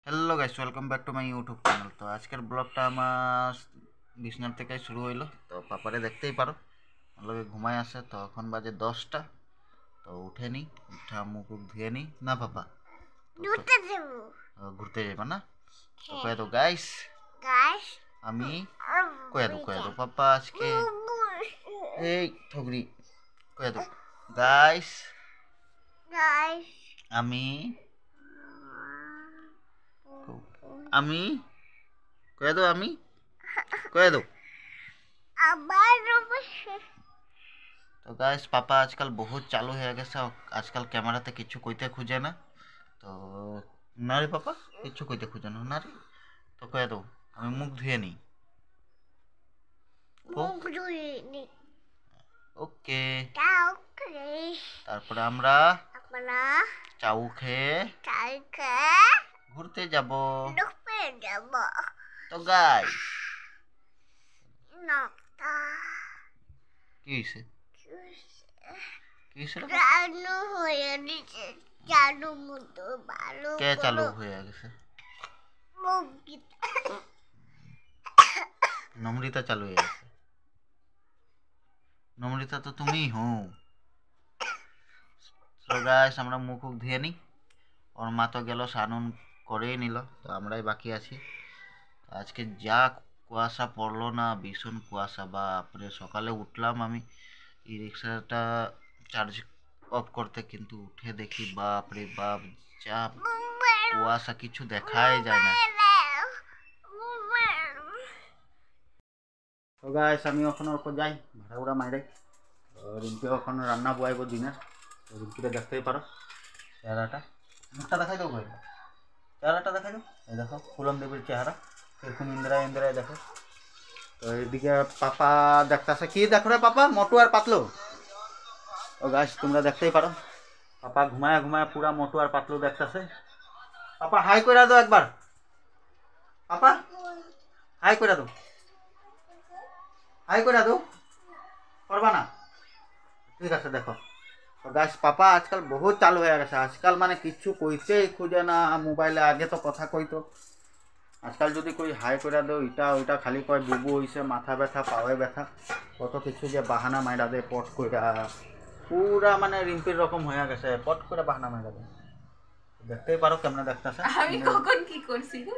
Hello guys, welcome back to my YouTube channel. তো আজকের ব্লগটা আমার বিছনার থেকে শুরু হইলো। তো পাপারে দেখতেই পারো, লোকে ঘুমায় আসে। তো এখন বাজে 10টা। তো উঠে নি, উঠা মুখ ধুয়ে নি না পাপা। ঘুরতে যাবে না? তো কয়ে দো গাইস, আমি কয়ে দো পাপা আজকে এই ঠগরি কয়ে দো গাইস, আমি আমি কয়ে দো আমি কয়ে दो। তো গাইস, পাপা আজকাল বহুত চালু হয়ে গেছে। আজকাল ক্যামেরাতে কিছু কইতে খুঁজে না। তো না রে পাপা, কিছু কইতে খুঁজে না রে। তো কয়ে দাও আমি মুখ ধুয়ে নিই। ওকে। তারপরে আমরা চাউ খেয়ে ঘুরতে যাব। তো গাইস কি হইছে কি হইছে রে? কে চালু হয়ে গেছে? নমৃতা চালু হয়ে গেছে। নমৃতা তো তুমিই হো। তো গাইস আমরা মুখ ধুয়ে নিই। ওর মা তো গেল স্নান করেই নিল, তো আমরাই বাকি আছি। আজকে যা কুয়াশা পড়লো না, ভীষণ কুয়াশা। বাপরে, সকালে উঠলাম আমি ই রিক্সাটা চার্জ অফ করতে, কিন্তু উঠে দেখি বাপরে বাপ, যা কুয়াশা, কিছু দেখাই যায় না। তো গাইস আমি এখন অল্প যাই ভাড়া উড়া মাইরে। রিম্পি এখন রান্না বয়াইব দিনের। তো রিম্পিটা দেখতেই পারো, চেহারাটা, মুখটা দেখাই দেবো, চেহারাটা দেখাই দেবো। এই দেখো ফুলন দেবীর চেহারা, এরকম ইন্দিরা ইন্দিরায় দেখো। তো এদিকে পাপা দেখতেছে কি, দেখো রে পাপা, মোটু আর পাতলু। ও গাছ তোমরা দেখতেই পারো, পাপা ঘুমায় ঘুমায় পুরা মোটু আর পাতলু দেখতেছে। পাপা হাই করে দাও একবার, পাপা হাই করে দাও, হাই করে দাও, করবা না? ঠিক আছে দেখো। তো গাছ পাপা আজকাল বহুত চালু হয়ে গেছে। আজকাল মানে কিচ্ছু কইতেই খুঁজে না মোবাইলে। আগে তো কথা কইতো, আজকাল যদি কই হাই করে দেও ইটা ওইটা খালি কয় বুবু হইছে, মাথা ব্যথা, পাওয়ে ব্যথা, কত কিছু যে বাহানা মাইরা দে পট কইরা। পুরা মানে রিম্পির রকম হয়ে গেছে, পট করে বাহানা মাইরা দে। দেখতেই পারো কেমনে দেখতেছে। আমি কখন কি করছি গো?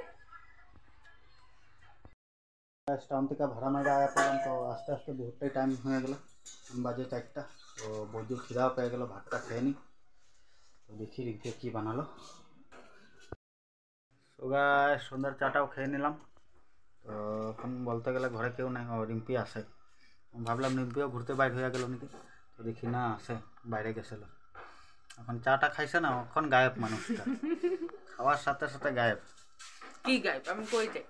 টাউন থেকে ভাড়া মাইরা আয়া পড়লাম। তো আস্তে আস্তে বহুতটাই টাইম হয়ে গেল, বাজে 4টা। তো বৌদির খিদাও পেয়ে গেল, ভাতটা খেয়ে নি। তো দেখি রিম্পি কি বানালো। তো গাইস সন্ধ্যার চাটাও খেয়ে নিলাম। তো এখন বলতে গেলে ঘরে কেউ নাই, রিম্পি আছে। ভাবলাম রিম্পিও ঘুরতে বাইর হয়ে গেল নাকি, তো দেখি না আছে, বাইরে গেছিল। এখন চাটা খাইছে না, এখন গায়েব মানুষটা, খাওয়ার সাথে সাথে গায়েব। কি গাইব? আমি কই যাই?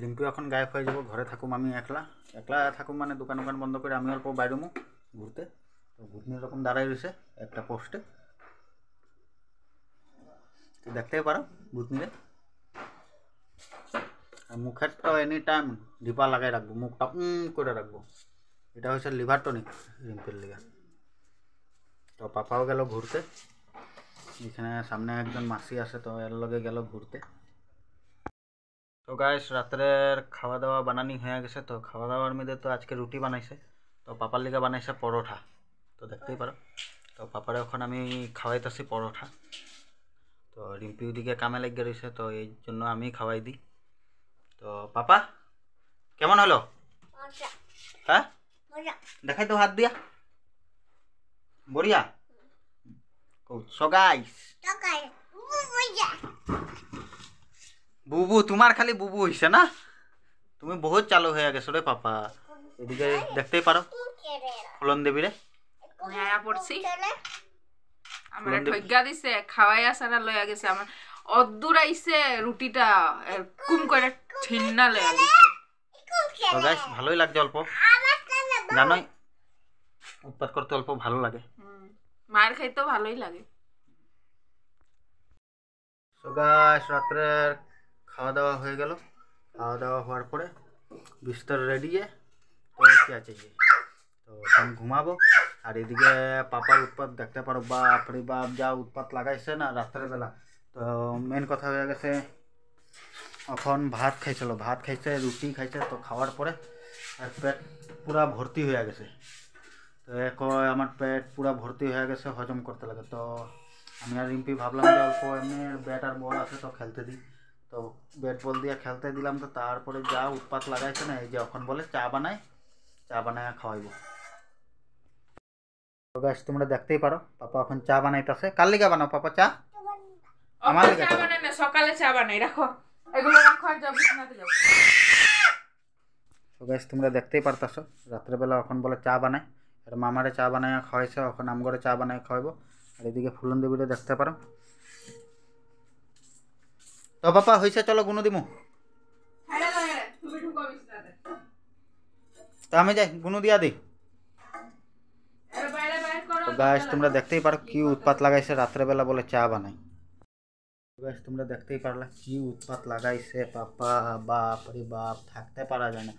রিম্পি এখন গায়েব হয়ে যাবো। ঘরে থাকুম আমি একলা, একলা থাকুম মানে দোকান দোকান বন্ধ করে আমি অল্প বাইরমু ঘুরতে। তো ঘুরনির রকম দাঁড়াই রয়েছে একটা পোস্টে, দেখতেই পারো ঘুরনিরে। মুখেরটা এনি টাইম ডিপা লাগাই রাখবো, মুখটা করে রাখবো। এটা হচ্ছে লিভার টনিক রিম্পির লিগা। তো পাপাও গেল ঘুরতে, এখানে সামনে একজন মাসি আছে, তো এর লগে গেল ঘুরতে। তো গাইস রাত্রের খাওয়া দাওয়া বানানি হয়ে গেছে। তো খাওয়া দাওয়ার মধ্যে তো আজকে রুটি বানাইছে, তো পাপার লিগা বানাইছে পরোটা। তো দেখতেই পারো। তো পাপারে এখন আমি খাওয়াইতেছি পরোটা। তো রিম্পি ওদিকে কামে লেগে রয়েছে, তো এই জন্য আমি খাওয়াই দিই। তো পাপা কেমন হলো? হ্যাঁ দেখাই তো হাত দিয়া, বড়িয়া। সো গাইস, বুবু তোমার খালি বুবু হইছে না, তুমি বহুত চালু হয়ে গেছো রে পাপা। এদিকে দেখতেই পারো ফুলন দেবী রে, হ্যাঁ পড়ছি। আমার ঠগ্গা দিছে, খাওয়াই আসারা লইয়া গেছে। আমার অদ্দুর আইছে রুটিটা কুম করে ছিন্না লইয়া গেছে। তো গাইস ভালোই লাগছে অল্প, জানোই উৎপাত করতে অল্প ভালো লাগে। মায়ের খাইতেও ভালোই লাগে। তো গাইস রাত্রের খাওয়া দাওয়া হয়ে গেল। খাওয়া দাওয়া হওয়ার পরে বিস্তর রেডি তো কি আছে, তো এখন ঘুমাবো। আর এদিকে পাপার উৎপাত দেখতে পারো, বাপ রে বাপ যা উৎপাত লাগাইছে না রাত্রের বেলা। তো তো মেন কথা হয়ে গেছে এখন ভাত খাইছিল, ভাত খাইছে, রুটি খাইছে। তো খাওয়ার পরে পেট পুরা ভর্তি হয়ে গেছে। তো কয় আমার পেট পুরা ভর্তি হয়ে গেছে, হজম করতে লাগে। তো আমি আর রিম্পি ভাবলাম যে অল্প এমনি ব্যাট আর বল আছে তো খেলতে দিই। তো ব্যাট বল দিয়ে খেলতে দিলাম। তো তারপরে যা উৎপাত লাগাইছে না, এই যে এখন বলে চা বানায় খাওয়াইব। তো গাইস তোমরা দেখতেই পারো পাপা এখন চা বানাইতেছে। কার লিগা বানাও পাপা চা? আমার লিগা চা বানাই না, সকালে চা বানাই। রাখো এগুলো, রাখো আর যাও বিছানাতে যাও। তো গাইস তোমরা দেখতেই পারতাছো রাত্রেবেলা এখন বলে চা বানায়। আর মামারে চা বানায় খাওয়াইছে, এখন আমগরে চা বানায় খাওয়াইবো। আর এদিকে ফুলন দেবীরে দেখতে পারো। তো পাপা হয়েছে, চলো গুনো দিমু। তুমি ঢুকো বিছানাতে। তো আমি যাই গুনো দিয়া দিই। তো গাইস তোমরা দেখতেই পারো কি উৎপাত লাগাইছে, রাত্রেবেলা বলে চা বানাই। গাইস তোমরা দেখতেই পারলা কি উৎপাত লাগাইছে পাপা, বাপ রে বাপ, থাকতে পারা যায় না।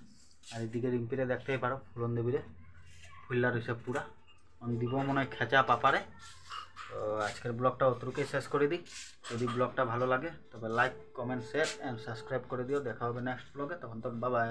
আর এদিকে রিম্পিরে দেখতেই পারো, ফুলন দেবীরে ফুল্লা রয়েছে পুরা। আমি দিব মনে হয় খেঁচা পাপারে। তো আজকের ব্লগটা অতটুকুই শেষ করে দিই। যদি ব্লগটা ভালো লাগে তবে like, comment, share and subscribe করে দিও। দেখা হবে নেক্সট ব্লগে, তখন তো বাই বাই।